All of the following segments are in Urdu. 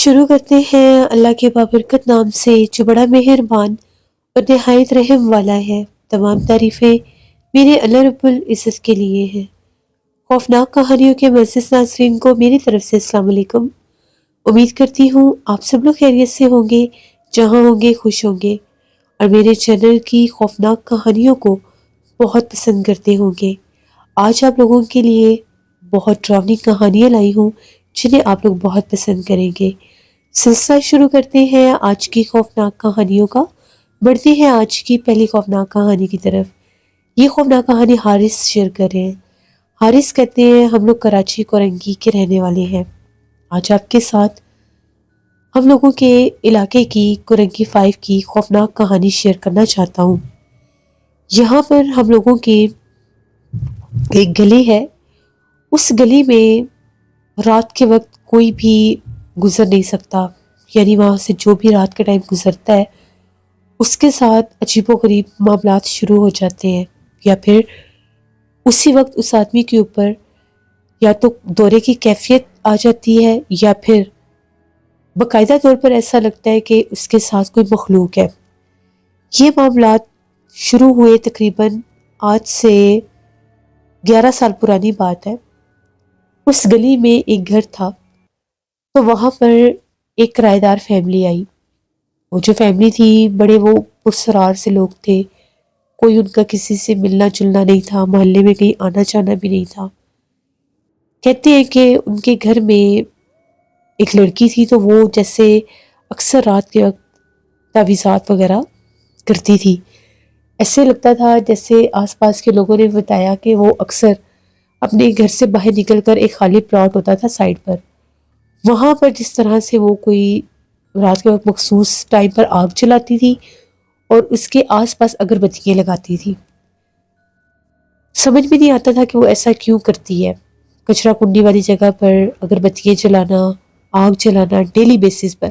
شروع کرتے ہیں اللہ کے بابرکت نام سے جو بڑا مہربان اور نہایت رحم والا ہے۔ تمام تعریفیں میرے اللہ رب العزت کے لیے ہیں۔ خوفناک کہانیوں کے معزز ناظرین کو میری طرف سے السلام علیکم۔ امید کرتی ہوں آپ سب لوگ خیریت سے ہوں گے، جہاں ہوں گے خوش ہوں گے، اور میرے چینل کی خوفناک کہانیوں کو بہت پسند کرتے ہوں گے۔ آج آپ لوگوں کے لیے بہت ڈراؤنی کہانیاں لائی ہوں جنہیں آپ لوگ بہت پسند کریں گے۔ سلسلہ شروع کرتے ہیں آج کی خوفناک کہانیوں کا۔ بڑھتے ہیں آج کی پہلی خوفناک کہانی کی طرف۔ یہ خوفناک کہانی حارث شیئر کر رہے ہیں۔ حارث کہتے ہیں ہم لوگ کراچی کورنگی کے رہنے والے ہیں۔ آج آپ کے ساتھ ہم لوگوں کے علاقے کی کورنگی 5 کی خوفناک کہانی شیئر کرنا چاہتا ہوں۔ یہاں پر ہم لوگوں کے ایک گلی ہے، اس گلی میں رات کے وقت کوئی بھی گزر نہیں سکتا، یعنی وہاں سے جو بھی رات کے ٹائم گزرتا ہے اس کے ساتھ عجیب و غریب معاملات شروع ہو جاتے ہیں، یا پھر اسی وقت اس آدمی کے اوپر یا تو دورے کی کیفیت آ جاتی ہے، یا پھر باقاعدہ طور پر ایسا لگتا ہے کہ اس کے ساتھ کوئی مخلوق ہے۔ یہ معاملات شروع ہوئے تقریباً آج سے 11 سال پرانی بات ہے۔ اس گلی میں ایک گھر تھا، تو وہاں پر ایک کرایہ دار فیملی آئی۔ وہ جو فیملی تھی بڑے وہ پرسرار سے لوگ تھے، کوئی ان کا کسی سے ملنا جلنا نہیں تھا، محلے میں کہیں آنا جانا بھی نہیں تھا۔ کہتے ہیں کہ ان کے گھر میں ایک لڑکی تھی، تو وہ جیسے اکثر رات کے وقت تعویذات وغیرہ کرتی تھی۔ ایسے لگتا تھا جیسے آس پاس کے لوگوں نے بتایا کہ وہ اکثر اپنے گھر سے باہر نکل کر ایک خالی پلاٹ ہوتا تھا سائڈ پر، وہاں پر جس طرح سے وہ کوئی رات کے وقت مخصوص ٹائم پر آگ جلاتی تھی اور اس کے آس پاس اگربتیاں لگاتی تھی۔ سمجھ میں نہیں آتا تھا کہ وہ ایسا کیوں کرتی ہے۔ کچرا کنڈی والی جگہ پر اگربتیاں جلانا، آگ جلانا ڈیلی بیسس پر۔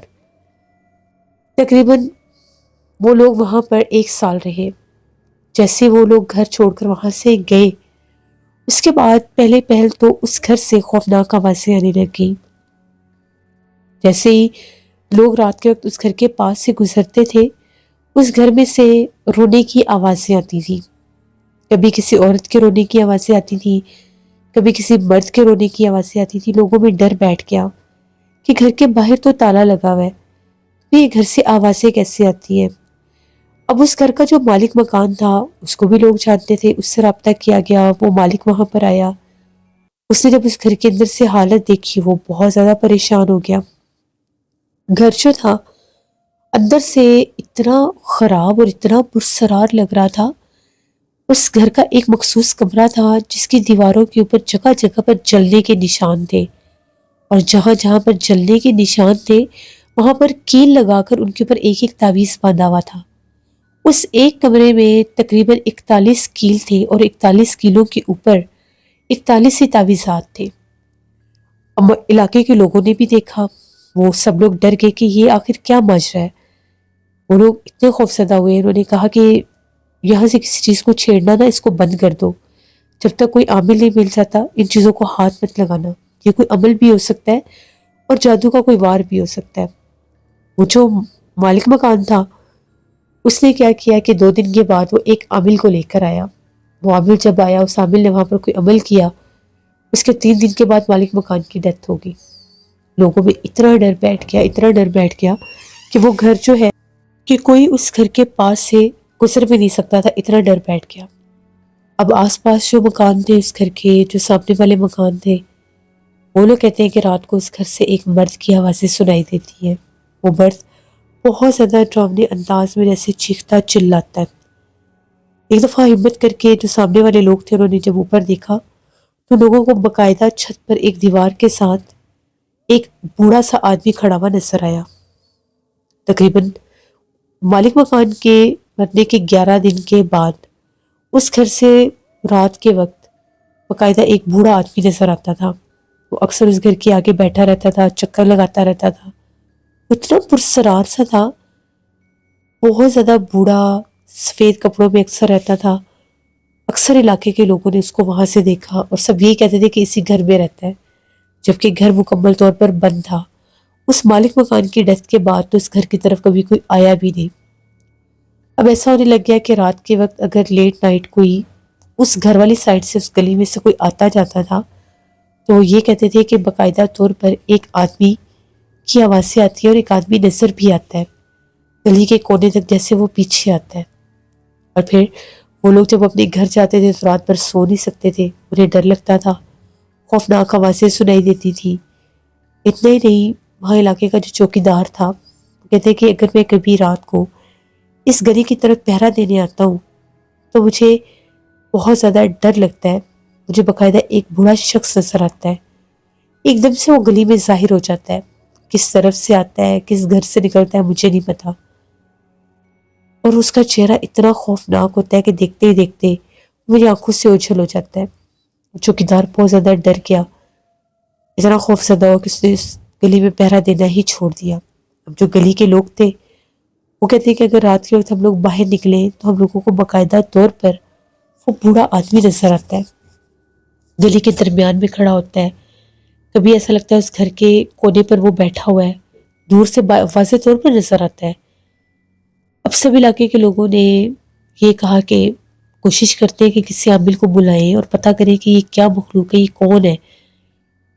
تقریباً وہ لوگ وہاں پر 1 سال رہے۔ جیسے وہ لوگ گھر چھوڑ کر وہاں سے گئے، اس کے بعد پہلے پہل تو اس گھر سے خوفناک آوازیں آنے لگ گئیں۔ جیسے ہی لوگ رات کے وقت اس گھر کے پاس سے گزرتے تھے، اس گھر میں سے رونے کی آوازیں آتی تھی۔ کبھی کسی عورت کے رونے کی آوازیں آتی تھی، کبھی کسی مرد کے رونے کی آوازیں آتی تھی۔ لوگوں میں ڈر بیٹھ گیا کہ گھر کے باہر تو تالا لگا ہوا ہے، تو یہ گھر سے آوازیں کیسے آتی ہیں۔ اب اس گھر کا جو مالک مکان تھا اس کو بھی لوگ جانتے تھے، اس سے رابطہ کیا گیا، وہ مالک وہاں پر آیا۔ اس نے جب اس گھر کے اندر سے حالت دیکھی وہ بہت زیادہ پریشان ہو گیا۔ گھر جو تھا اندر سے اتنا خراب اور اتنا پرسرار لگ رہا تھا۔ اس گھر کا ایک مخصوص کمرہ تھا جس کی دیواروں کے اوپر جگہ جگہ پر جلنے کے نشان تھے، اور جہاں جہاں پر جلنے کے نشان تھے وہاں پر کیل لگا کر ان کے اوپر ایک ایک تعویذ باندھا ہوا تھا۔ اس ایک کمرے میں تقریباً 41 کیل تھے، اور 41 کیلوں کے اوپر 41 ہی تعویذات تھے۔ اب علاقے کے لوگوں نے بھی دیکھا، وہ سب لوگ ڈر گئے کہ یہ آخر کیا ماجرا ہے۔ وہ لوگ اتنے خوفزدہ ہوئے، انہوں نے کہا کہ یہاں سے کسی چیز کو چھیڑنا نہ، اس کو بند کر دو، جب تک کوئی عامل نہیں مل جاتا ان چیزوں کو ہاتھ مت لگانا، یہ کوئی عمل بھی ہو سکتا ہے اور جادو کا کوئی وار بھی ہو سکتا ہے۔ وہ جو مالک مکان تھا اس نے کیا کیا کہ 2 دن کے بعد وہ ایک عامل کو لے کر آیا۔ وہ عامل جب آیا، اس عامل نے وہاں پر کوئی عمل کیا، اس کے 3 دن کے بعد مالک مکان کی ڈیتھ ہو گئی۔ لوگوں میں اتنا ڈر بیٹھ گیا، اتنا ڈر بیٹھ گیا کہ وہ گھر جو ہے کہ کوئی اس گھر کے پاس سے گزر بھی نہیں سکتا تھا، اتنا ڈر بیٹھ گیا۔ اب آس پاس جو مکان تھے اس گھر کے، جو سامنے والے مکان تھے، وہ لوگ کہتے ہیں کہ رات کو اس گھر سے ایک مرد کی آوازیں سنائی دیتی ہیں۔ وہ مرد بہت زیادہ ڈراؤنے انداز میں جیسے چیختا چلاتا ہے۔ ایک دفعہ ہمت کر کے جو سامنے والے لوگ تھے انہوں نے جب اوپر دیکھا تو لوگوں کو باقاعدہ چھت پر ایک دیوار کے ساتھ ایک بوڑھا سا آدمی کھڑا ہوا نظر آیا۔ تقریباً مالک مکان کے مرنے کے 11 دن کے بعد اس گھر سے رات کے وقت باقاعدہ ایک بوڑھا آدمی نظر آتا تھا۔ وہ اکثر اس گھر کے آگے بیٹھا رہتا تھا، چکر لگاتا رہتا تھا، اتنا پرسرار سا تھا، بہت زیادہ بوڑھا، سفید کپڑوں میں اکثر رہتا تھا۔ اکثر علاقے کے لوگوں نے اس کو وہاں سے دیکھا اور سب یہی کہتے تھے کہ اسی گھر میں رہتا ہے، جبکہ گھر مکمل طور پر بند تھا اس مالک مکان کی ڈیتھ کے بعد تو اس گھر کی طرف کبھی کوئی آیا بھی نہیں۔ اب ایسا ہونے لگ گیا کہ رات کے وقت اگر لیٹ نائٹ کوئی اس گھر والی سائڈ سے، اس گلی میں سے کوئی آتا جاتا تھا، تو یہ کہتے تھے کہ باقاعدہ طور پر ایک آدمی کی آوازیں آتی ہے اور ایک آدمی نظر بھی آتا ہے گلی کے کونے تک، جیسے وہ پیچھے آتا ہے۔ اور پھر وہ لوگ جب اپنے گھر جاتے تھے تو رات بھر سو نہیں سکتے تھے، انہیں ڈر لگتا تھا، خوفناک آوازیں سنائی دیتی تھی۔ اتنا ہی نہیں، وہاں علاقے کا جو چوکیدار تھا کہتے کہ اگر میں کبھی رات کو اس گلی کی طرف پہرا دینے آتا ہوں تو مجھے بہت زیادہ ڈر لگتا ہے، مجھے باقاعدہ ایک بوڑھا شخص نظر آتا ہے، ایک دم سے وہ گلی میں ظاہر ہو جاتا ہے، کس طرف سے آتا ہے، کس گھر سے نکلتا ہے مجھے نہیں پتا، اور اس کا چہرہ اتنا خوفناک ہوتا ہے کہ دیکھتے ہی دیکھتے میری آنکھوں سے اوجھل ہو جاتا ہے۔ چوکیدار بہت زیادہ ڈر گیا، اتنا خوف زدہ ہو کہ اس نے اس گلی میں پہرا دینا ہی چھوڑ دیا۔ اب جو گلی کے لوگ تھے وہ کہتے ہیں کہ اگر رات کے وقت ہم لوگ باہر نکلیں تو ہم لوگوں کو باقاعدہ طور پر وہ بوڑھا آدمی نظر آتا ہے، گلی کے درمیان میں کھڑا ہوتا ہے، کبھی ایسا لگتا ہے اس گھر کے کونے پر وہ بیٹھا ہوا ہے، دور سے واضح طور پر نظر آتا ہے۔ اب سب علاقے کے لوگوں نے یہ کہا کہ کوشش کرتے ہیں کہ کسی عامل کو بلائیں اور پتہ کریں کہ یہ کیا مخلوق ہے، یہ کون ہے،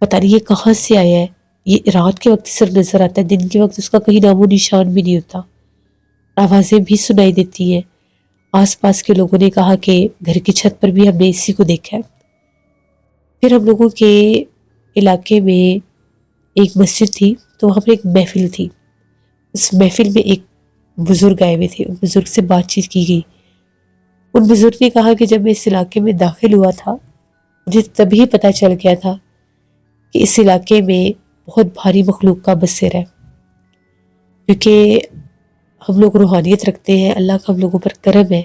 پتہ نہیں یہ کہاں سے آیا ہے، یہ رات کے وقت صرف نظر آتا ہے، دن کے وقت اس کا کہیں نام و نشان بھی نہیں ہوتا، آوازیں بھی سنائی دیتی ہیں۔ آس پاس کے لوگوں نے کہا کہ گھر کی چھت پر بھی ہم نے اسی کو دیکھا ہے۔ پھر ہم لوگوں کے علاقے میں ایک مسجد تھی تو وہاں پر ایک محفل تھی، اس محفل میں ایک بزرگ آئے ہوئے تھے، ان بزرگ سے بات چیت کی گئی۔ ان بزرگ نے کہا کہ جب میں اس علاقے میں داخل ہوا تھا مجھے تبھی پتہ چل گیا تھا کہ اس علاقے میں بہت بھاری مخلوق کا بسیر ہے، کیونکہ ہم لوگ روحانیت رکھتے ہیں، اللہ کا ہم لوگوں پر کرم ہے،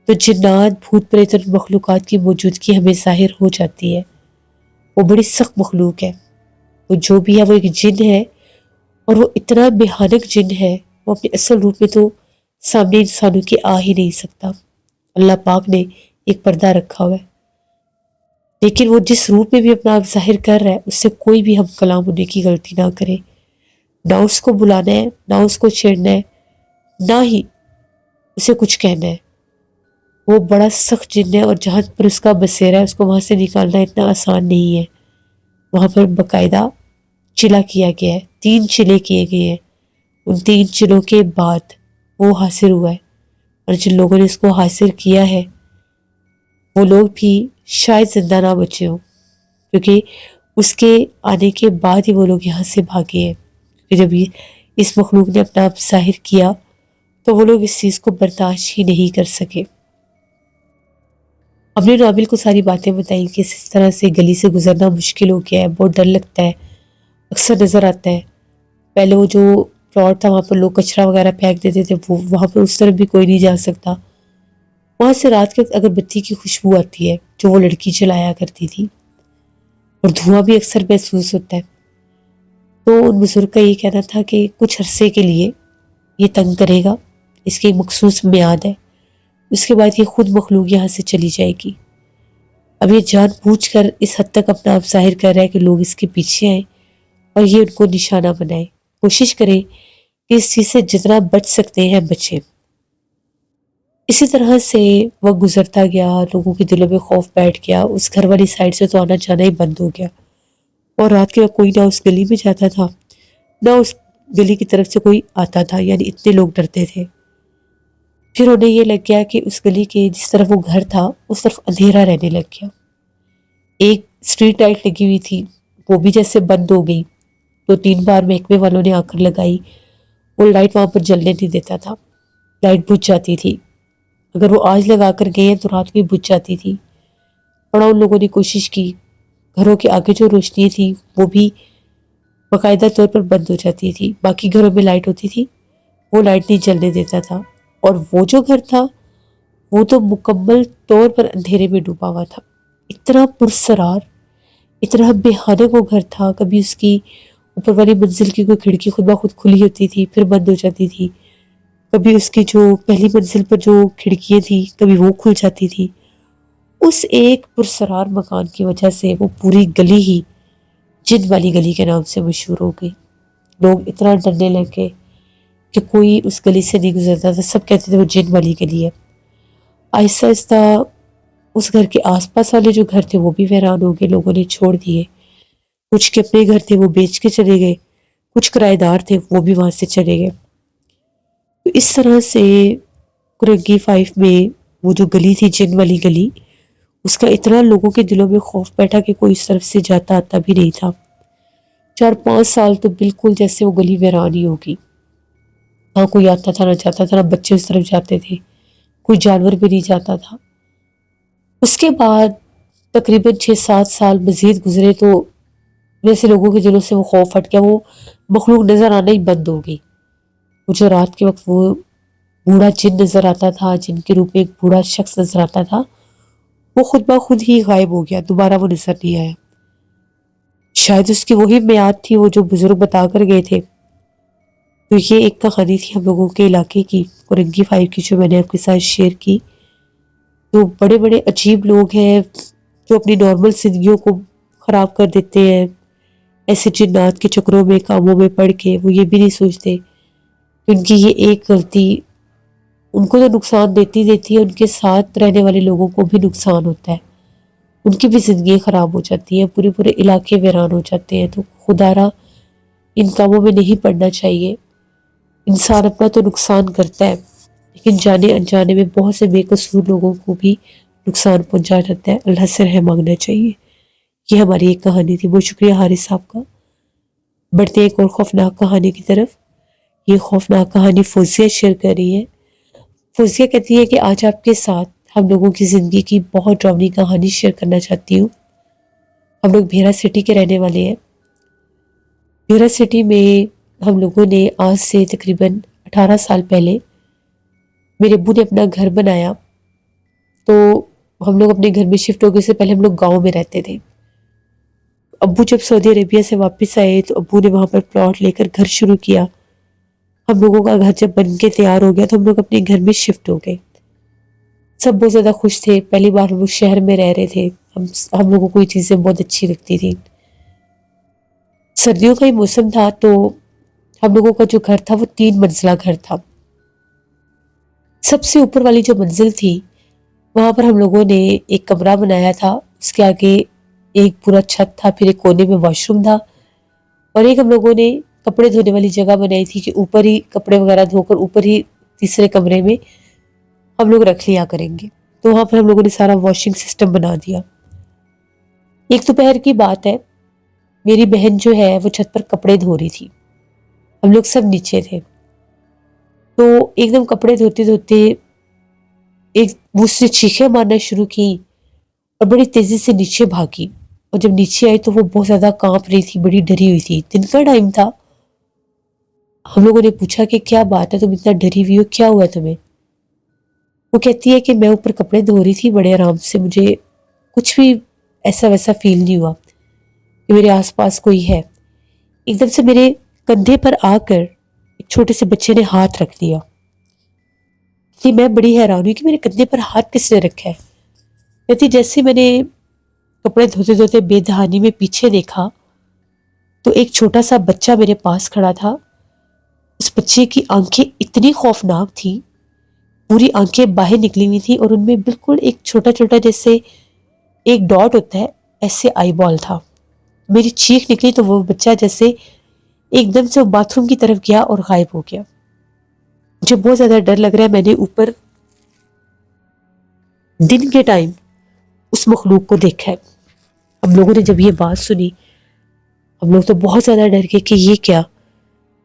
تو جنات، بھوت پریت اور مخلوقات کی موجودگی ہمیں ظاہر ہو جاتی ہے۔ وہ بڑی سخت مخلوق ہے، وہ جو بھی ہے وہ ایک جن ہے، اور وہ اتنا بھیانک جن ہے، وہ اپنے اصل روپ میں تو سامنے انسانوں کے آ ہی نہیں سکتا۔ اللہ پاک نے ایک پردہ رکھا ہوا ہے، لیکن وہ جس روپ میں بھی اپنا آپ ظاہر کر رہا ہے اس سے کوئی بھی ہم کلام ہونے کی غلطی نہ کرے، نہ اس کو بلانا ہے، نہ اس کو چھیڑنا ہے، نہ ہی اسے کچھ کہنا ہے۔ وہ بڑا سخت جن ہے، اور جہاں پر اس کا بسیرا ہے اس کو وہاں سے نکالنا اتنا آسان نہیں ہے۔ وہاں پر باقاعدہ چلا کیا گیا ہے، 3 چلے کیے گئے ہیں، ان 3 چلوں کے بعد وہ حاصل ہوا ہے، اور جن لوگوں نے اس کو حاصل کیا ہے وہ لوگ بھی شاید زندہ نہ بچے ہوں، کیونکہ اس کے آنے کے بعد ہی وہ لوگ یہاں سے بھاگے ہیں، کیونکہ جب اس مخلوق نے اپنا آپ ظاہر کیا تو وہ لوگ اس چیز کو برداشت ہی نہیں کر سکے۔ ہم نے ناول کو ساری باتیں بتائیں کہ اس طرح سے گلی سے گزرنا مشکل ہو گیا ہے، بہت ڈر لگتا ہے، اکثر نظر آتا ہے۔ پہلے وہ جو پلاٹ تھا وہاں پر لوگ کچرا وغیرہ پھینک دیتے تھے، وہ وہاں پر اس طرف بھی کوئی نہیں جا سکتا۔ وہاں سے رات کے وقت اگر بتی کی خوشبو آتی ہے جو وہ لڑکی جلایا کرتی تھی، اور دھواں بھی اکثر محسوس ہوتا ہے، تو ان بزرگ کا یہ کہنا تھا کہ کچھ عرصے کے لیے یہ تنگ کرے گا، اس کی ایک مخصوص میعاد ہے، اس کے بعد یہ خود مخلوق یہاں سے چلی جائے گی۔ اب یہ جان بوجھ کر اس حد تک اپنا آپ ظاہر کر رہا ہے کہ لوگ اس کے پیچھے آئیں اور یہ ان کو نشانہ بنائے، کوشش کریں کہ اس چیز سے جتنا بچ سکتے ہیں بچیں۔ اسی طرح سے وہ گزرتا گیا، لوگوں کے دلوں میں خوف بیٹھ گیا، اس گھر والی سائڈ سے تو آنا جانا ہی بند ہو گیا، اور رات کے وقت کوئی نہ اس گلی میں جاتا تھا نہ اس گلی کی طرف سے کوئی آتا تھا، یعنی اتنے لوگ ڈرتے تھے۔ پھر انہیں یہ لگ گیا کہ اس گلی کے جس طرف وہ گھر تھا اس طرف اندھیرا رہنے لگ گیا۔ ایک اسٹریٹ لائٹ لگی ہوئی تھی، وہ بھی جیسے بند ہو گئی، 2-3 بار محکمے والوں نے آ کر لگائی، وہ لائٹ وہاں پر جلنے نہیں دیتا تھا، لائٹ بجھ جاتی تھی، اگر وہ آج لگا کر گئے ہیں تو رات میں بجھ جاتی تھی۔ بڑا ان لوگوں نے کوشش کی، گھروں کے آگے جو روشنی تھی وہ بھی باقاعدہ طور پر بند ہو جاتی تھی، باقی گھروں میں لائٹ ہوتی تھی، وہ لائٹ نہیں جلنے دیتا تھا، اور وہ جو گھر تھا وہ تو مکمل طور پر اندھیرے میں ڈوبا ہوا تھا۔ اتنا پرسرار، اتنا بھیانک وہ گھر تھا، کبھی اس کی اوپر والی منزل کی کوئی کھڑکی خود بخود کھلی ہوتی تھی پھر بند ہو جاتی تھی، کبھی اس کی جو پہلی منزل پر جو کھڑکیاں تھیں کبھی وہ کھل جاتی تھی۔ اس ایک پرسرار مکان کی وجہ سے وہ پوری گلی ہی جن والی گلی کے نام سے مشہور ہو گئی۔ لوگ اتنا ڈرنے لگے کہ کوئی اس گلی سے نہیں گزرتا تھا، سب کہتے تھے وہ جن والی گلی ہے۔ آہستہ آہستہ اس گھر کے آس پاس والے جو گھر تھے وہ بھی ویران ہو گئے، لوگوں نے چھوڑ دیے، کچھ کے اپنے گھر تھے وہ بیچ کے چلے گئے، کچھ کرایہ دار تھے وہ بھی وہاں سے چلے گئے۔ تو اس طرح سے کرنگی 5 میں وہ جو گلی تھی جن والی گلی، اس کا اتنا لوگوں کے دلوں میں خوف بیٹھا کہ کوئی اس طرف سے جاتا آتا بھی نہیں تھا۔ 4-5 سال تو بالکل جیسے وہ گلی ویران ہی ہوگی، نہ کوئی آتا تھا نہ جاتا تھا، نہ بچے اس طرف جاتے تھے، کوئی جانور بھی نہیں جاتا تھا۔ اس کے بعد تقریباً 6-7 سال مزید گزرے تو جیسے لوگوں کے دلوں سے وہ خوف ہٹ گیا، وہ مخلوق نظر آنا ہی بند ہو گئی۔ وہ جو رات کے وقت وہ بوڑھا جن نظر آتا تھا، جن کے روپ میں ایک بوڑھا شخص نظر آتا تھا، وہ خود بخود ہی غائب ہو گیا، دوبارہ وہ نظر نہیں آیا۔ شاید اس کی وہی میعاد تھی وہ جو بزرگ بتا کر گئے تھے۔ تو یہ ایک کہانی تھی ہم لوگوں کے علاقے کی، کرنگی 5 کی، جو میں نے آپ کے ساتھ شیئر کی۔ تو بڑے بڑے عجیب لوگ ہیں جو اپنی نارمل زندگیوں کو خراب کر دیتے ہیں، ایسے جنات کے چکروں میں کاموں میں پڑھ کے وہ یہ بھی نہیں سوچتے کہ ان کی یہ ایک غلطی ان کو تو نقصان دیتی ہے، ان کے ساتھ رہنے والے لوگوں کو بھی نقصان ہوتا ہے، ان کی بھی زندگی خراب ہو جاتی ہے، پورے پورے علاقے ویران ہو جاتے ہیں۔ تو خدا را ان کاموں میں نہیں پڑنا چاہیے۔ انسان اپنا تو نقصان کرتا ہے لیکن جانے انجانے میں بہت سے بے قصور لوگوں کو بھی نقصان پہنچا جاتا ہے۔ اللہ سے رحم مانگنا چاہیے۔ یہ ہماری ایک کہانی تھی، بہت شکریہ حارث صاحب کا۔ بڑھتے ہیں ایک اور خوفناک کہانی کی طرف۔ یہ خوفناک کہانی فوزیہ شیئر کر رہی ہے۔ فوزیہ کہتی ہے کہ آج آپ کے ساتھ ہم لوگوں کی زندگی کی بہت ڈراؤنی کہانی شیئر کرنا چاہتی ہوں۔ ہم لوگ بھیرا سٹی کے رہنے والے ہیں۔ بھیرا سٹی میں ہم لوگوں نے آج سے تقریباً 18 سال پہلے میرے ابو نے اپنا گھر بنایا، تو ہم لوگ اپنے گھر میں شفٹ ہو گئے۔ سے پہلے ہم لوگ گاؤں میں رہتے تھے۔ ابو جب سعودی عربیہ سے واپس آئے تو ابو نے وہاں پر پلاٹ لے کر گھر شروع کیا۔ ہم لوگوں کا گھر جب بن کے تیار ہو گیا تو ہم لوگ اپنے گھر میں شفٹ ہو گئے۔ سب بہت زیادہ خوش تھے، پہلی بار ہم لوگ شہر میں رہ رہے تھے، ہم لوگوں کو یہ چیزیں بہت اچھی لگتی تھی۔ سردیوں کا ہی موسم تھا تو ہم لوگوں کا جو گھر تھا وہ 3 منزلہ گھر تھا۔ سب سے اوپر والی جو منزل تھی وہاں پر ہم لوگوں نے ایک کمرہ بنایا تھا، اس کے آگے ایک پورا چھت تھا، پھر ایک کونے میں واش روم تھا، اور ایک ہم لوگوں نے کپڑے دھونے والی جگہ بنائی تھی کہ اوپر ہی کپڑے وغیرہ دھو کر اوپر ہی تیسرے کمرے میں ہم لوگ رکھ لیا کریں گے۔ تو وہاں پر ہم لوگوں نے سارا واشنگ سسٹم بنا دیا۔ ایک دوپہر کی بات ہے، میری بہن جو ہے وہ چھت پر کپڑے دھو رہی تھی، ہم لوگ سب نیچے تھے۔ تو ایک دم کپڑے دھوتے دھوتے وہ اس نے چیخیں مارنا شروع کی اور بڑی تیزی سے نیچے بھاگی، اور جب نیچے آئی تو وہ بہت زیادہ کانپ رہی تھی، بڑی ڈری ہوئی تھی۔ دن کا ٹائم تھا۔ ہم لوگوں نے پوچھا کہ کیا بات ہے، تم اتنا ڈری ہوئی ہو، کیا ہوا تمہیں؟ وہ کہتی ہے کہ میں اوپر کپڑے دھو رہی تھی بڑے آرام سے، مجھے کچھ بھی ایسا ویسا فیل نہیں ہوا کہ میرے آس پاس کوئی ہے۔ ایک دم سے میرے کندھے پر آ کر ایک چھوٹے سے بچے نے ہاتھ رکھ دیا۔ کہ میں بڑی حیران ہوئی کہ میرے کندھے پر ہاتھ کس نے رکھا ہے۔ کہتی جیسے میں نے کپڑے دھوتے دھوتے بے دہانی میں پیچھے دیکھا تو ایک چھوٹا سا بچہ میرے پاس کھڑا تھا۔ اس بچے کی آنکھیں اتنی خوفناک تھی، پوری آنکھیں باہر نکلی ہوئی تھی، اور ان میں بالکل ایک چھوٹا چھوٹا جیسے ایک ڈاٹ ہوتا ہے ایسے آئی بال تھا۔ میری چیخ نکلی تو وہ بچہ جیسے ایک دم سے باتھ روم کی طرف گیا اور غائب ہو گیا۔ مجھے بہت زیادہ ڈر لگ رہا ہے، میں نے اوپر دن کے ٹائم اس مخلوق کو دیکھا ہے۔ ہم لوگوں نے جب یہ بات سنی ہم لوگ تو بہت زیادہ ڈر گئے کہ یہ کیا،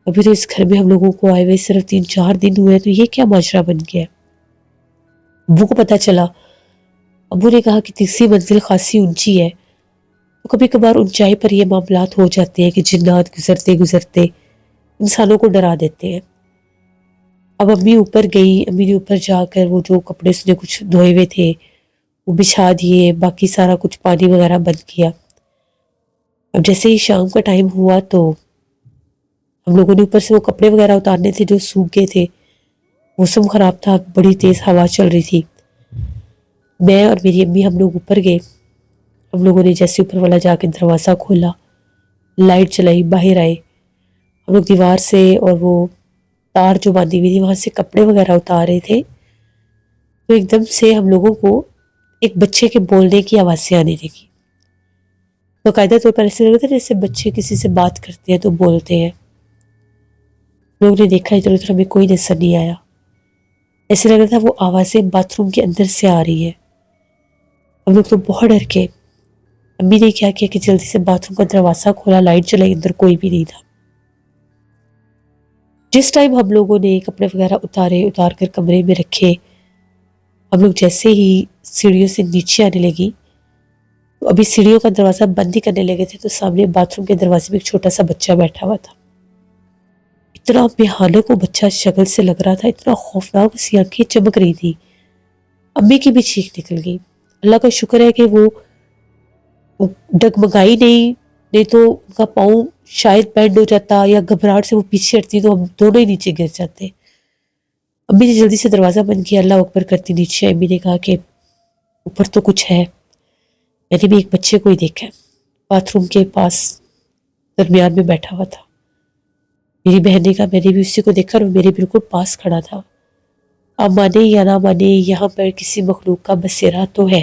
ابھی تو اس گھر میں ہم لوگوں کو آئے ہوئے صرف 3-4 دن ہوئے تو یہ کیا ماجرا بن گیا۔ ابو کو پتا چلا، ابو نے کہا کہ تیسری منزل خاصی اونچی ہے، تو کبھی کبھار اونچائی پر یہ معاملات ہو جاتے ہیں کہ جنات گزرتے گزرتے انسانوں کو ڈرا دیتے ہیں۔ اب امی اوپر گئی، امی نے اوپر جا کر وہ جو کپڑے اس نے کچھ دھوئے ہوئے تھے وہ بچھا دیے، باقی سارا کچھ پانی وغیرہ بند کیا۔ اب جیسے ہی شام کا ٹائم ہوا تو ہم لوگوں نے اوپر سے وہ کپڑے وغیرہ اتارنے تھے جو سوکھ گئے تھے، موسم خراب تھا، بڑی تیز ہوا چل رہی تھی۔ میں اور میری امی ہم لوگ اوپر گئے۔ ہم لوگوں نے جیسے اوپر والا جا کے دروازہ کھولا، لائٹ چلائی، باہر آئے، ہم لوگ دیوار سے اور وہ تار جو باندھی ہوئی تھی وہاں سے کپڑے وغیرہ اتار رہے تھے، تو ایک دم سے ہم لوگوں کو ایک بچے کے بولنے کی آوازیں آنے لگی۔ باقاعدہ طور پر ایسے لگ رہا تھا جیسے بچے کسی سے بات کرتے ہیں تو بولتے ہیں۔ لوگ نے دیکھا ادھر ادھر، ہمیں کوئی نظر نہیں آیا۔ ایسے لگ رہا تھا وہ آوازیں باتھ روم کے اندر سے آ رہی ہے۔ ہم لوگ تو بہت ڈر کے، امی نے کیا کیا کہ جلدی سے باتھ روم کا دروازہ کھولا، لائٹ جلائی، اندر کوئی بھی نہیں تھا۔ جس ٹائم ہم لوگوں نے کپڑے وغیرہ اتار کر کمرے میں رکھے، ہم لوگ جیسے ہی سیڑھیوں سے نیچے آنے لگی، تو ابھی سیڑھیوں کا دروازہ بند ہی کرنے لگے تھے تو سامنے باتھ روم کے دروازے میں ایک چھوٹا سا بچہ بیٹھا ہوا تھا۔ اتنا بھیانک وہ بچہ شکل سے لگ رہا تھا، اتنا خوفناک، اس کی آنکھیں چمک رہی تھی۔ امی کی بھی چیخ نکل گئی۔ اللہ کا شکر ہے کہ وہ ڈگمگائی نہیں تو ان کا پاؤں شاید بینڈ ہو جاتا یا گھبراہٹ سے وہ پیچھے ہٹتی تو ہم دونوں ہی نیچے گر جاتے۔ امی نے جلدی سے دروازہ بند کیا، اللہ اکبر کرتی نیچے۔ امی نے کہا کہ اوپر تو کچھ ہے۔ میں نے بھی ایک بچے کو ہی دیکھا، باتھ روم کے پاس درمیان میں بیٹھا ہوا تھا۔ میری بہن نے کہا میں نے بھی اسی کو دیکھا اور میرے بالکل پاس کھڑا تھا۔ آپ مانے یا نہ مانے، یہاں پر کسی مخلوق کا بسیرا تو ہے۔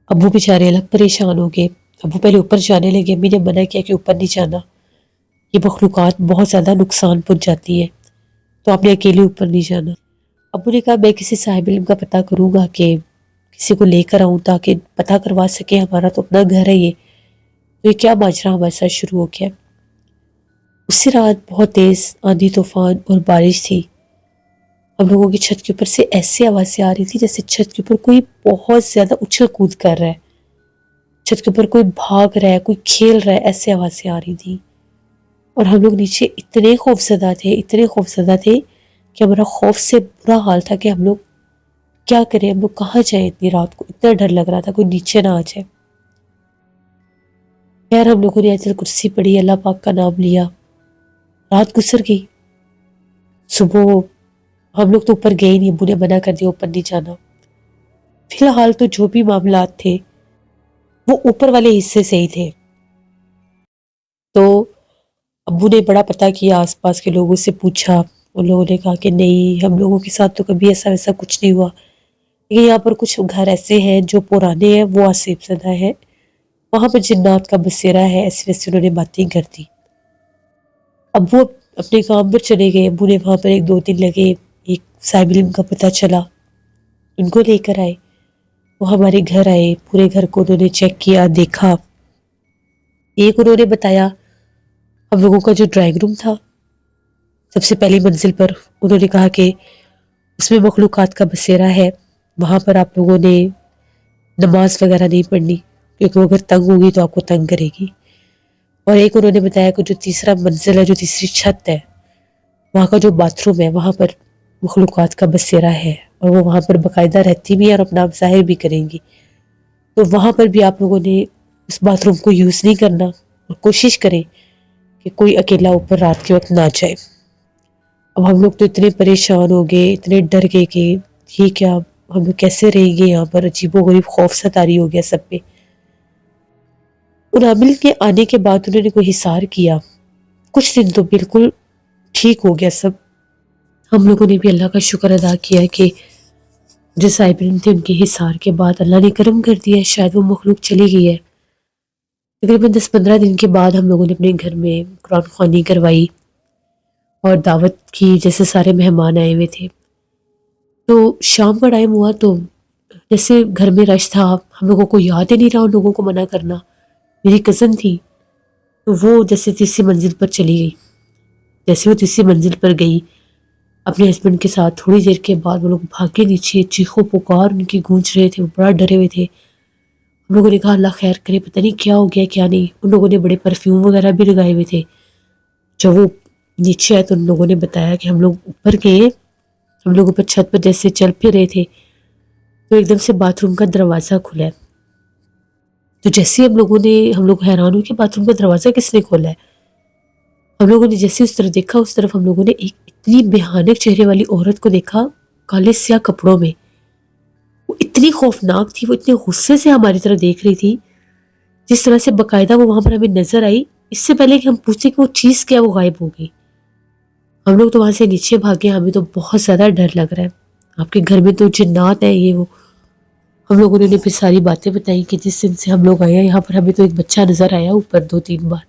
ابو بیچارے الگ پریشان ہو گئے۔ ابو پہلے اوپر جانے لگے، امی نے منع کیا کہ اوپر نہیں جانا، یہ مخلوقات بہت زیادہ نقصان پہنچ جاتی ہے، تو آپ نے اکیلے اوپر نہیں جانا۔ ابو نے کہا میں کسی صاحب علم کا پتہ کروں گا کہ کسی کو لے کر آؤں تاکہ پتہ کروا سکے، ہمارا تو اپنا گھر ہے، یہ کیا ماجرا ہمارے ساتھ شروع ہو گیا۔ اسی رات بہت تیز آندھی طوفان اور بارش تھی۔ ہم لوگوں کی چھت کے اوپر سے ایسی آوازیں آ رہی تھی جیسے چھت کے اوپر کوئی بہت زیادہ اچھل کود کر رہا ہے، چھت کے اوپر کوئی بھاگ رہا ہے، کوئی کھیل رہا ہے، ایسی آوازیں آ رہی تھی۔ اور ہم لوگ نیچے اتنے خوف زدہ تھے کہ ہمارا خوف سے برا حال تھا کہ ہم لوگ کیا کریں، ہم لوگ کہاں جائیں اتنی رات کو، اتنا ڈر لگ رہا تھا کوئی نیچے نہ آ جائے۔ خیر ہم لوگوں نے آیت الکرسی پڑھی، اللہ پاک کا نام لیا، رات گزر گئی۔ صبح ہم لوگ تو اوپر گئے ہی نہیں، ابو نے منع کر دیا اوپر نہیں جانا۔ فی الحال تو جو بھی معاملات تھے وہ اوپر والے حصے سے ہی تھے، تو ابو نے بڑا پتہ کیا، آس پاس کے لوگوں سے پوچھا، ان لوگوں نے کہا کہ نہیں، ہم لوگوں کے ساتھ تو کبھی ایسا ویسا کچھ نہیں ہوا، لیکن یہاں پر کچھ گھر ایسے ہیں جو پرانے ہیں، وہ آسیب زدہ ہیں، وہاں پر جنات کا بسیرا ہے، ایسی ویسے انہوں نے باتیں کر دی۔ ابو اپنے کام پر چلے گئے، ابو نے وہاں پر ایک دو دن لگے، ایک صاحب علم کا پتہ چلا، ان کو لے کر آئے، وہ ہمارے گھر آئے، پورے گھر کو انہوں نے چیک کیا، دیکھا۔ ایک انہوں نے بتایا ہم لوگوں کا جو ڈرائنگ روم تھا سب سے پہلی منزل پر، انہوں نے کہا کہ اس میں مخلوقات کا بسیرا ہے، وہاں پر آپ لوگوں نے نماز وغیرہ نہیں پڑھنی کیونکہ وہ اگر تنگ ہوگی تو آپ کو تنگ کرے گی۔ اور ایک انہوں نے بتایا کہ جو تیسرا منزل ہے، جو تیسری چھت ہے، وہاں کا جو باتھ روم ہے وہاں پر مخلوقات کا بسیرا ہے، اور وہ وہاں پر باقاعدہ رہتی بھی ہے اور اپنا ظاہر بھی کریں گی، تو وہاں پر بھی آپ لوگوں نے اس باتھ روم کو یوز نہیں کرنا، اور کوشش کریں کہ کوئی اکیلا اوپر رات کے وقت نہ جائے۔ اب ہم لوگ تو اتنے پریشان ہو گئے، اتنے ڈر گئے کہ یہ کیا، ہم لوگ کیسے رہیں گے یہاں پر، عجیب و غریب خوف ستاری ہو گیا سب پہ۔ ان عامل کے آنے کے بعد انہوں نے کوئی حصار کیا، کچھ دن تو بالکل ٹھیک ہو گیا سب۔ ہم لوگوں نے بھی اللہ کا شکر ادا کیا کہ جو صاحب علم تھے ان کے حصار کے بعد اللہ نے کرم کر دیا، شاید وہ مخلوق چلی گئی ہے۔ تقریباً 10-15 دن کے بعد ہم لوگوں نے اپنے گھر میں قرآن خوانی کروائی اور دعوت کی، جیسے سارے مہمان آئے ہوئے تھے۔ تو شام کا ٹائم ہوا تو جیسے گھر میں رش تھا، ہم لوگوں کو یاد ہی نہیں رہا ان لوگوں کو منع کرنا۔ میری کزن تھی تو وہ جیسے تیسری منزل پر چلی گئی، جیسے وہ تیسری منزل پر گئی اپنے ہسبینڈ کے ساتھ، تھوڑی دیر کے بعد وہ لوگ بھاگے نیچے، چیخو پکار ان کی گونج رہے تھے، وہ بڑا ڈرے ہوئے تھے۔ ہم لوگوں نے کہا اللہ خیر کرے، پتہ نہیں کیا ہو گیا کیا نہیں۔ ان لوگوں نے بڑے پرفیوم وغیرہ بھی لگائے ہوئے تھے۔ جب وہ نیچے آئے تو ان لوگوں نے بتایا کہ ہم لوگ اوپر گئے، ہم لوگ اوپر چھت پر جیسے چل پھر رہے تھے تو ایک دم سے باتھ روم کا دروازہ کھلا ہے۔ تو جیسے ہم لوگ حیران ہوئے کہ باتھ روم کا دروازہ کس نے کھولا ہے۔ ہم لوگوں نے جیسے اس طرف دیکھا، اس طرف ہم لوگوں نے ایک اتنی بھیانک چہرے والی عورت کو دیکھا، کالے سیاہ کپڑوں میں۔ وہ اتنی خوفناک تھی، وہ اتنے غصے سے ہماری طرف دیکھ رہی تھی، جس طرح سے باقاعدہ وہ وہاں پر ہمیں نظر آئی، اس سے پہلے کہ ہم پوچھیں کہ وہ چیز کیا، وہ غائب ہو گئی. ہم لوگ تو وہاں سے نیچے بھاگے. ہمیں تو بہت زیادہ ڈر لگ رہا ہے. آپ کے گھر میں تو جنات ہیں یہ وہ. ہم لوگوں نے انہیں پھر ساری باتیں بتائی کہ جس دن سے ہم لوگ آئے ہیں یہاں پر ہمیں تو ایک بچہ نظر آیا اوپر 2-3 بار.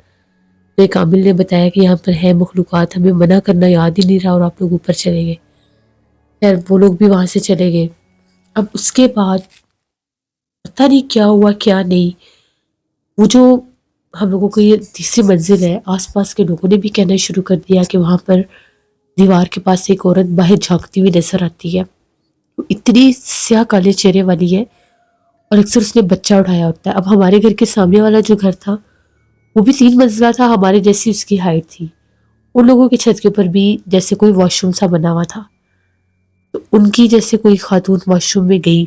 تو ایک عامل نے بتایا کہ یہاں پر ہے مخلوقات، ہمیں منع کرنا یاد ہی نہیں رہا اور آپ لوگ اوپر چلے گئے. خیر وہ لوگ بھی وہاں سے چلے گئے. اب اس کے بعد پتہ نہیں کیا ہوا کیا نہیں. وہ جو ہم لوگوں کو یہ تیسری منزل ہے، آس پاس کے لوگوں نے بھی کہنا شروع کر دیا کہ وہاں پر دیوار کے پاس ایک عورت باہر جھانکتی ہوئی نظر آتی ہے. وہ اتنی سیاہ کالے چہرے والی ہے اور اکثر اس نے بچہ اٹھایا ہوتا ہے. اب ہمارے گھر کے سامنے والا جو گھر تھا وہ بھی 3 منزلہ تھا، ہمارے جیسی اس کی ہائٹ تھی. ان لوگوں کی چھت کے اوپر بھی جیسے کوئی واش روم سا بنا ہوا تھا. تو ان کی جیسے کوئی خاتون واش روم میں گئی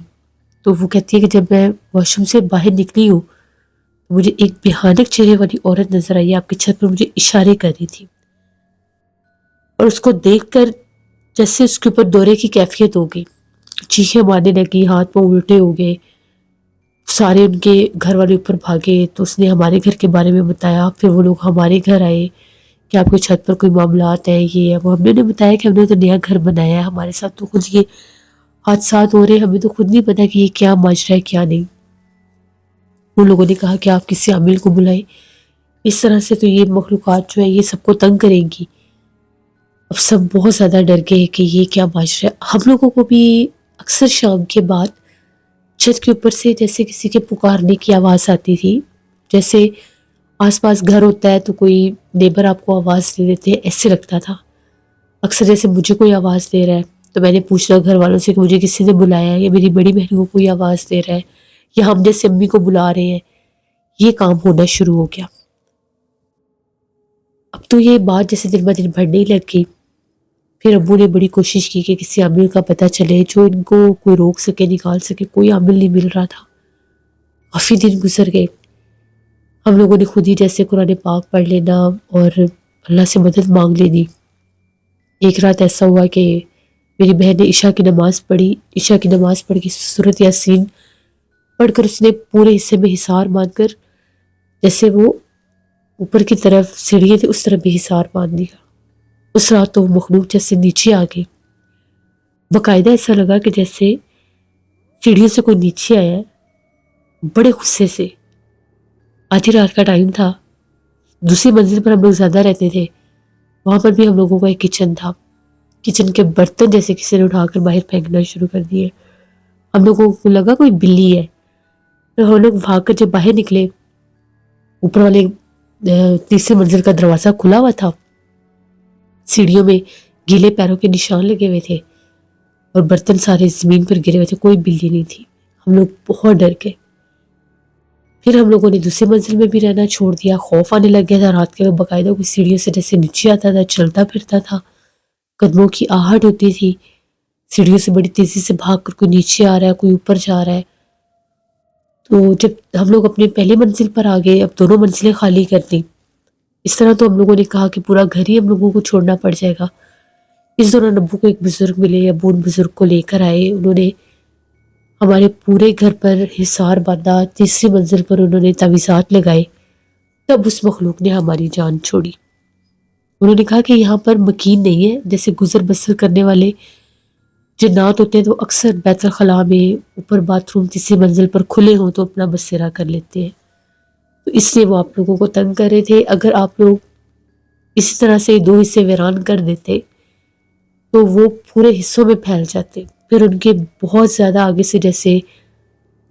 تو وہ کہتی ہے کہ جب میں واش روم سے باہر نکلی ہوں تو مجھے ایک بھیانک چہرے والی عورت نظر آئی. آپ کی چھت پر مجھے اشارے کر رہی تھی اور اس کو دیکھ کر جیسے اس کے اوپر دورے کی کیفیت ہو گئی. چیخیں مارنے لگی، ہاتھ پاؤں الٹے ہو گئے. سارے ان کے گھر والے اوپر بھاگے تو اس نے ہمارے گھر کے بارے میں بتایا. پھر وہ لوگ ہمارے گھر آئے کہ آپ کی چھت پر کوئی معاملات ہیں، یہ ہے وہ. ہم نے بتایا کہ ہم نے تو نیا گھر بنایا ہے، ہمارے ساتھ تو خود یہ حادثات ہو رہے ہیں، ہمیں تو خود نہیں پتا کہ یہ کیا ماجرا ہے کیا نہیں. ان لوگوں نے کہا کہ آپ کسی عامل کو بلائیں، اس طرح سے تو یہ مخلوقات جو ہے یہ سب کو تنگ کریں گی. اب سب بہت زیادہ ڈر گئے کہ یہ کیا ماجرا ہے. ہم لوگوں کو بھی اکثر شام کے بعد چھت کے اوپر سے جیسے کسی کے پکارنے کی آواز آتی تھی. جیسے آس پاس گھر ہوتا ہے تو کوئی نیبر آپ کو آواز دے دیتے ہیں، ایسے لگتا تھا. اکثر جیسے مجھے کوئی آواز دے رہا ہے تو میں نے پوچھنا گھر والوں سے کہ مجھے کسی نے بلایا ہے یا میری بڑی بہن کو کوئی آواز دے رہا ہے یا ہم جیسے امی کو بلا رہے ہیں. یہ کام ہونا شروع ہو گیا. اب تو یہ بات جیسے دن بہ دن بڑھنے لگ گئی. پھر ابو نے بڑی کوشش کی کہ کسی عامل کا پتہ چلے جو ان کو کوئی روک سکے، نکال سکے. کوئی عامل نہیں مل رہا تھا. کافی دن گزر گئے. ہم لوگوں نے خود ہی جیسے قرآن پاک پڑھ لینا اور اللہ سے مدد مانگ لینی. ایک رات ایسا ہوا کہ میری بہن نے عشاء کی نماز پڑھی. عشاء کی نماز پڑھ کے سورۃ یاسین پڑھ کر اس نے پورے حصے میں حصار باندھ کر جیسے وہ اوپر کی طرف سیڑھیاں تھی اس طرف بھی حصار باندھ دیا. اس رات تو وہ مخلوق جیسے نیچے آ گئی. باقاعدہ ایسا لگا کہ جیسے سیڑھیوں سے کوئی نیچے آیا ہے بڑے غصے سے. آدھی رات کا ٹائم تھا. دوسری منزل پر ہم لوگ زیادہ رہتے تھے. وہاں پر بھی ہم لوگوں کا ایک کچن تھا. کچن کے برتن جیسے کسی نے اٹھا کر باہر پھینکنا شروع کر دیے. ہم لوگوں کو لگا کوئی بلی ہے. تو ہم لوگ بھاگ کر جب باہر نکلے اوپر والے تیسری منزل کا دروازہ کھلا ہوا تھا. سیڑھیوں میں گیلے پیروں کے نشان لگے ہوئے تھے اور برتن سارے زمین پر گرے ہوئے تھے. کوئی بلی نہیں تھی. ہم لوگ بہت ڈر گئے. پھر ہم لوگوں نے دوسری منزل میں بھی رہنا چھوڑ دیا. خوف آنے لگ گیا تھا رات کے. باقاعدہ کوئی سیڑھیوں سے جیسے نیچے آتا تھا، چلتا پھرتا تھا، قدموں کی آہٹ ہوتی تھی. سیڑھیوں سے بڑی تیزی سے بھاگ کر کوئی نیچے آ رہا ہے، کوئی اوپر جا رہا ہے. تو جب ہم لوگ اپنے پہلے منزل پر آ گئے، اب دونوں منزلیں خالی کر دیں. اس طرح تو ہم لوگوں نے کہا کہ پورا گھر ہی ہم لوگوں کو چھوڑنا پڑ جائے گا. اس دوران ابو کو ایک بزرگ ملے. ابو ان بزرگ کو لے کر آئے. انہوں نے ہمارے پورے گھر پر حصار باندھا. تیسری منزل پر انہوں نے تعویذات لگائے. تب اس مخلوق نے ہماری جان چھوڑی. انہوں نے کہا کہ یہاں پر مکین نہیں ہے. جیسے گزر بسر کرنے والے جنات ہوتے ہیں تو اکثر بیت الخلاء میں اوپر باتھ روم تیسری منزل پر کھلے ہوں تو اپنا بسیرا کر لیتے ہیں. تو اس لیے وہ آپ لوگوں کو تنگ کر رہے تھے. اگر آپ لوگ اسی طرح سے 2 حصے ویران کر دیتے تو وہ پورے حصوں میں پھیل جاتے. پھر ان کے بہت زیادہ آگے سے جیسے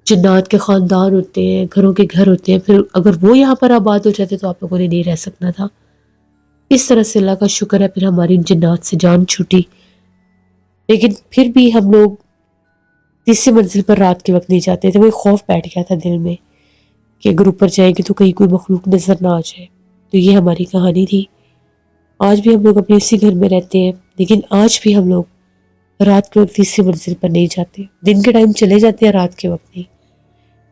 جنات کے خاندان ہوتے ہیں، گھروں کے گھر ہوتے ہیں، پھر اگر وہ یہاں پر آباد ہو جاتے تو آپ لوگوں نے نہیں رہ سکنا تھا. اس طرح سے اللہ کا شکر ہے پھر ہماری جنات سے جان چھوٹی. لیکن پھر بھی ہم لوگ تیسری منزل پر رات کے وقت نہیں جاتے تھے. وہ خوف بیٹھ گیا تھا دل میں کہ اگر اوپر جائیں گے تو کہیں کوئی مخلوق نظر نہ آ جائے. تو یہ ہماری کہانی تھی. آج بھی ہم لوگ اپنے اسی گھر میں رہتے ہیں لیکن آج بھی ہم لوگ رات کے وقت تیسری منزل پر نہیں جاتے. دن کے ٹائم چلے جاتے ہیں، رات کے وقت نہیں.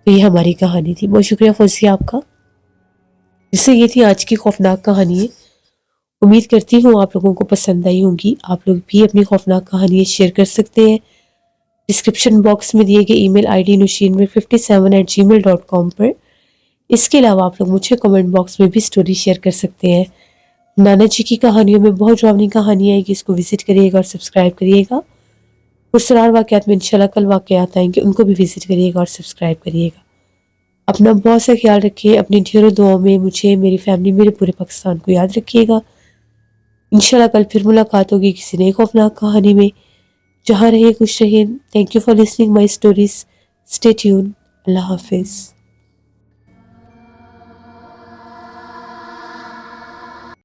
تو یہ ہماری کہانی تھی. بہت شکریہ فوزیہ آپ کا. اس سے یہ تھی آج کی خوفناک کہانی ہے. امید کرتی ہوں آپ لوگوں کو پسند آئی ہوں گی. آپ لوگ بھی اپنی خوفناک کہانی شیئر کر سکتے ہیں ڈسکرپشن باکس میں دیے گئے ای میل آئی ڈی نوشین57@gmail.com پر. اس کے علاوہ آپ لوگ مجھے کمنٹ باکس میں بھی سٹوری شیئر کر سکتے ہیں. نانا جی کی کہانیوں میں بہت ڈراؤنی کہانی آئے گی، اس کو وزٹ کریے گا اور سبسکرائب کریے گا. پرسرار واقعات میں انشاءاللہ کل واقعات آئیں گے، ان کو بھی وزٹ کریے گا اور سبسکرائب کریے گا. اپنا بہت سا خیال رکھیے، اپنی ڈھیروں دعاؤں میں مجھے، میری فیملی، میرے پورے پاکستان کو یاد رکھیے گا. انشاءاللہ کل پھر ملاقات ہوگی کسی نئی خوفناک کہانی میں. جہاں رہے خوش رہیے. Thank you for listening my stories. Stay tune. اللہ حافظ.